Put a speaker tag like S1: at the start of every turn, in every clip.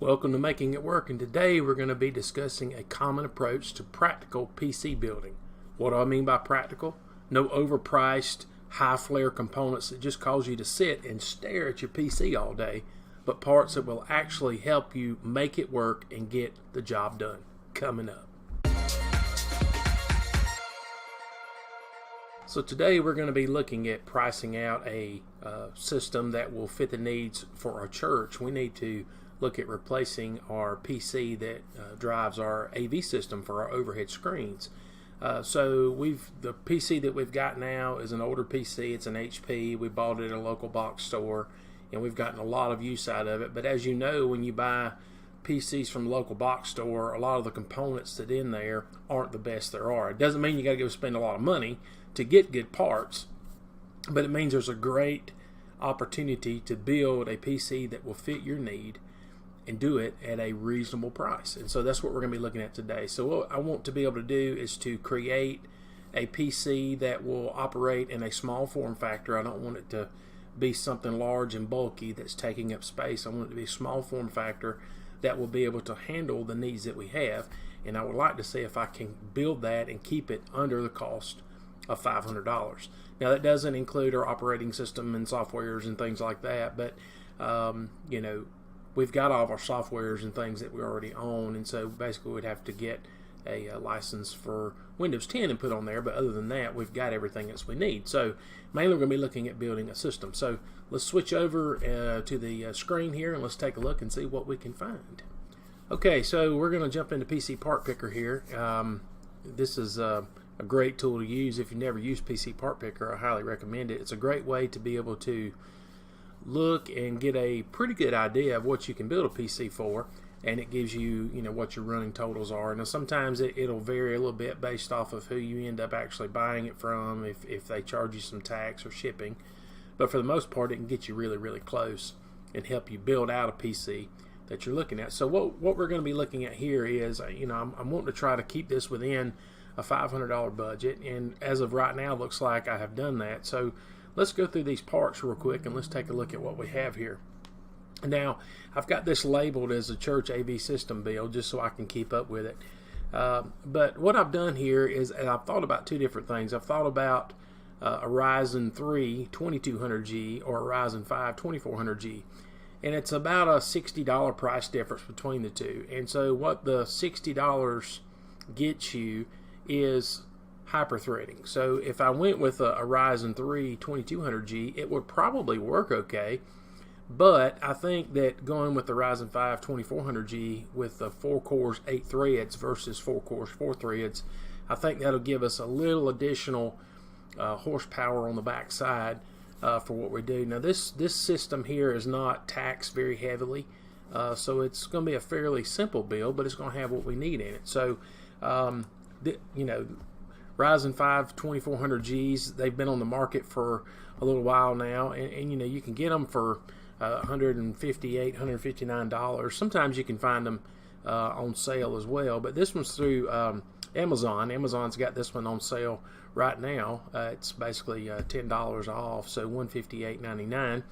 S1: Welcome to Making It Work, and today we're going to be discussing a common approach to practical PC building. What do I mean by practical? No overpriced, high-flare components that just cause you to sit and stare at your PC all day, but parts that will actually help you make it work and get the job done. Coming up. So today we're going to be looking at pricing out a system that will fit the needs for our church. We need to look at replacing our PC that drives our AV system for our overhead screens. So the PC that we've got now is an older PC. It's an HP. We bought it at a local box store, and we've gotten a lot of use out of it. But as you know, when you buy PCs from the local box store, a lot of the components that in there aren't the best there are. It doesn't mean you got to go spend a lot of money to get good parts, but it means there's a great opportunity to build a PC that will fit your need and do it at a reasonable price. And so that's what we're going to be looking at today. So what I want to be able to do is to create a PC that will operate in a small form factor. I don't want it to be something large and bulky that's taking up space. I want it to be a small form factor that will be able to handle the needs that we have. And I would like to see if I can build that and keep it under the cost of $500. Now that doesn't include our operating system and softwares and things like that, but we've got all of our softwares and things that we already own, and so basically we'd have to get a license for Windows 10 and put on there, but other than that, we've got everything else we need. So mainly we're going to be looking at building a system. So let's switch over to the screen here and let's take a look and see what we can find. Okay, so we're going to jump into PC Part Picker here. This is a great tool to use. If you never used PC Part Picker, I highly recommend it. It's a great way to be able to look and get a pretty good idea of what you can build a PC for, and it gives you, what your running totals are. Now sometimes it'll vary a little bit based off of who you end up actually buying it from, if they charge you some tax or shipping, but for the most part it can get you really, really close and help you build out a PC that you're looking at. So what we're going to be looking at here is, I'm wanting to try to keep this within a $500 budget, and as of right now looks like I have done that. So let's go through these parts real quick and let's take a look at what we have here. Now, I've got this labeled as a church AV system build just so I can keep up with it. But what I've done here is, and I've thought about two different things. I've thought about a Ryzen 3 2200G or a Ryzen 5 2400G. And it's about a $60 price difference between the two. And so what the $60 gets you is hyper-threading. So if I went with a Ryzen 3 2200G, it would probably work okay, but I think that going with the Ryzen 5 2400G with the 4 cores 8 threads versus 4 cores 4 threads, I think that'll give us a little additional horsepower on the back side for what we do. Now this system here is not taxed very heavily, so it's going to be a fairly simple build, but it's going to have what we need in it. So Ryzen 5 2400Gs, they've been on the market for a little while now, and you can get them for $158, $159. Sometimes you can find them on sale as well, but this one's through Amazon. Amazon's got this one on sale right now. It's basically $10 off, so $158.99.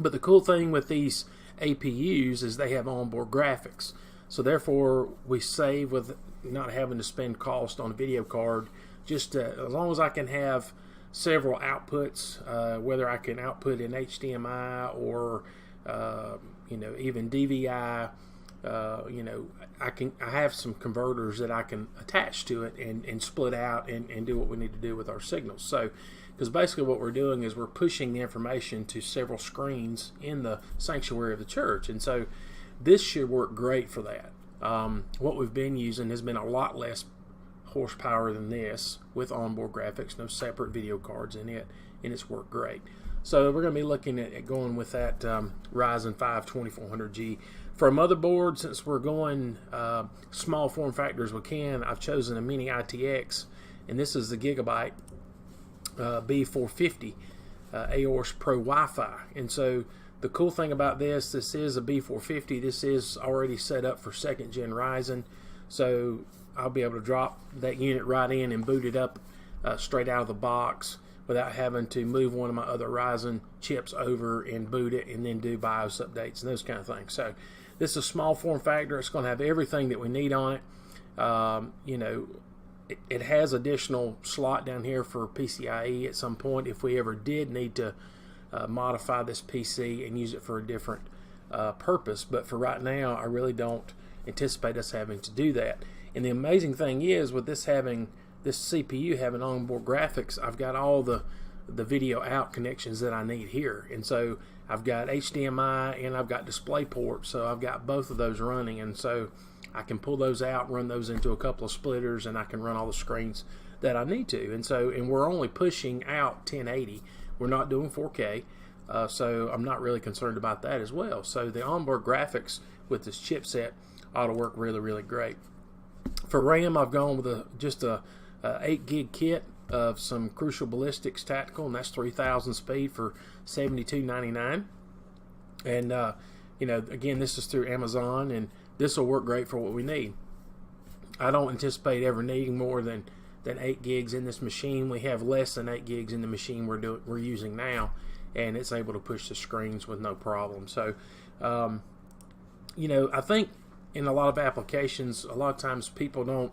S1: But the cool thing with these APUs is they have onboard graphics, so therefore we save with not having to spend cost on a video card. Just as long as I can have several outputs, whether I can output in HDMI or even DVI, I have some converters that I can attach to it and split out and do what we need to do with our signals. So because basically what we're doing is we're pushing the information to several screens in the sanctuary of the church, and so this should work great for that. What we've been using has been a lot less horsepower than this with onboard graphics, no separate video cards in it, and it's worked great. So we're going to be looking at going with that Ryzen 5 2400G. For a motherboard, since we're going small form factor as we can, I've chosen a mini ITX, and this is the Gigabyte B450 Aorus Pro Wi-Fi. And so the cool thing about this is a B450. This is already set up for 2nd gen Ryzen, so I'll be able to drop that unit right in and boot it up straight out of the box without having to move one of my other Ryzen chips over and boot it and then do BIOS updates and those kind of things. So this is a small form factor. It's going to have everything that we need on it. You know, it has additional slot down here for PCIe at some point if we ever did need to modify this PC and use it for a different purpose. But for right now, I really don't anticipate us having to do that. And the amazing thing is, with this CPU having onboard graphics, I've got all the video out connections that I need here. And so I've got HDMI and I've got DisplayPort, so I've got both of those running, and so I can pull those out, run those into a couple of splitters, and I can run all the screens that I need to. And we're only pushing out 1080. We're not doing 4K, so I'm not really concerned about that as well. So the onboard graphics with this chipset ought to work really, really great. For RAM, I've gone with just a 8 gig kit of some Crucial Ballistics Tactical, and that's 3000 speed for $72.99. And you know, again, this is through Amazon, and this will work great for what we need. I don't anticipate ever needing more than 8 gigs in this machine. We have less than 8 gigs in the machine we're using now, and it's able to push the screens with no problem. So you know, I think in a lot of applications, a lot of times people don't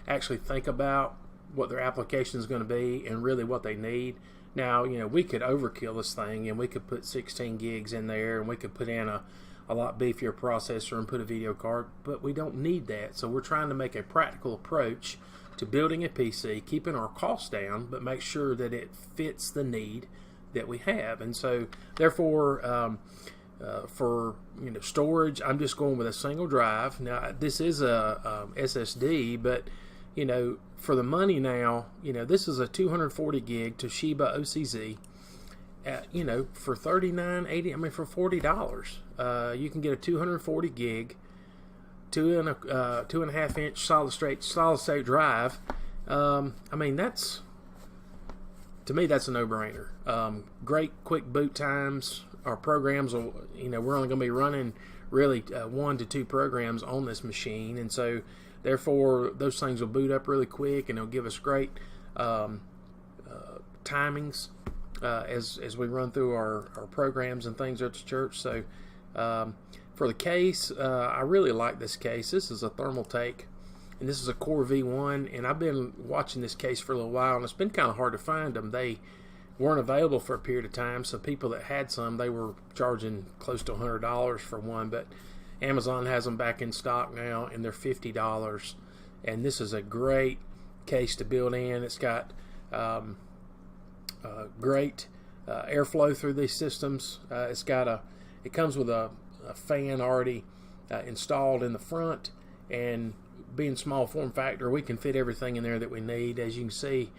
S1: actually think about what their application is going to be and really what they need. Now, you know, we could overkill this thing and we could put 16 gigs in there, and we could put in a lot beefier processor and put a video card, but we don't need that. So we're trying to make a practical approach to building a PC, keeping our costs down, but make sure that it fits the need that we have. And so therefore, for, you know, storage, I'm just going with a single drive. Now this is a SSD, but you know, for the money now, you know, this is a 240 gig Toshiba OCZ. You know, for $39.80, I mean, for $40, you can get a 240 gig, 2.5 inch solid state drive. I mean, that's, to me, that's a no-brainer. Great quick boot times. Our programs will, you know, we're only going to be running really 1 to 2 programs on this machine, and so therefore those things will boot up really quick, and it'll give us great timings as we run through our programs and things at the church. So for the case, I really like this case. This is a thermal take, and this is a Core V1, and I've been watching this case for a little while, and it's been kind of hard to find them. They weren't available for a period of time, so people that had some, they were charging close to $100 for one, but Amazon has them back in stock now, and they're $50. And this is a great case to build in. It's got great airflow through these systems. It comes with a fan already installed in the front, and being small form factor, we can fit everything in there that we need. As you can see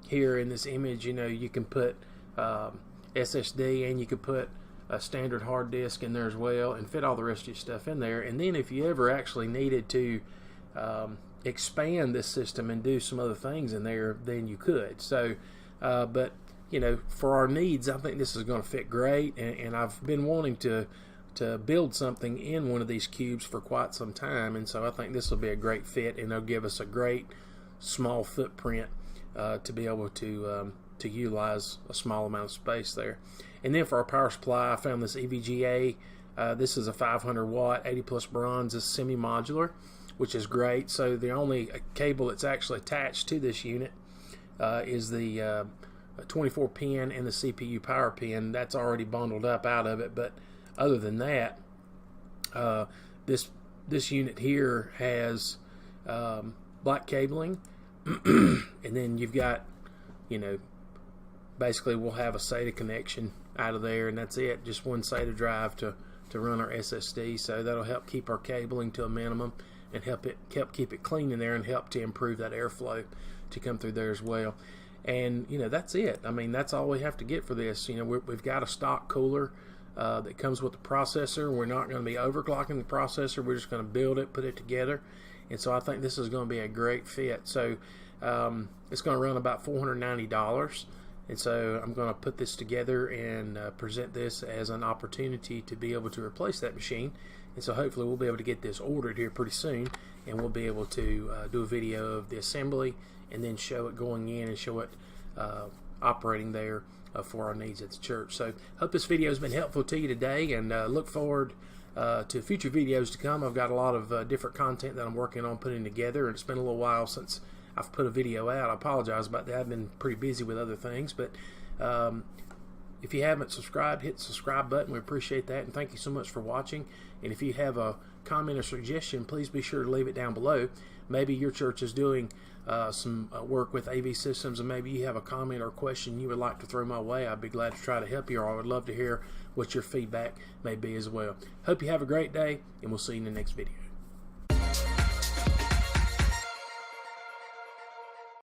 S1: here in this image, you know, you can put SSD, and you can put a standard hard disk in there as well, and fit all the rest of your stuff in there. And then if you ever actually needed to expand this system and do some other things in there, then you could. So but you know, for our needs, I think this is going to fit great, and I've been wanting to build something in one of these cubes for quite some time, and so I think this will be a great fit, and it'll give us a great small footprint to be able to utilize a small amount of space there. And then for our power supply, I found this EVGA. This is a 500 watt 80 plus bronze. It's semi-modular, which is great. So the only cable that's actually attached to this unit is the 24 pin and the CPU power pin. That's already bundled up out of it, but other than that, this unit here has black cabling, and then you've got, you know, basically we'll have a SATA connection out of there, and that's it. Just one SATA drive to run our SSD. So that'll help keep our cabling to a minimum and help keep it clean in there, and help to improve that airflow to come through there as well. And you know, that's it. I mean, that's all we have to get for this. You know, we've got a stock cooler that comes with the processor. We're not going to be overclocking the processor. We're just going to build it, put it together, and so I think this is going to be a great fit. So it's going to run about $490. And so I'm going to put this together and present this as an opportunity to be able to replace that machine. And so hopefully we'll be able to get this ordered here pretty soon, and we'll be able to do a video of the assembly and then show it going in and show it operating there for our needs at the church. So hope this video has been helpful to you today, and look forward to future videos to come. I've got a lot of different content that I'm working on putting together, and it's been a little while since I've put a video out. I apologize about that. I've been pretty busy with other things, but if you haven't subscribed, hit the subscribe button. We appreciate that, and thank you so much for watching. And if you have a comment or suggestion, please be sure to leave it down below. Maybe your church is doing some work with AV systems, and maybe you have a comment or question you would like to throw my way. I'd be glad to try to help you, or I would love to hear what your feedback may be as well. Hope you have a great day, and we'll see you in the next video.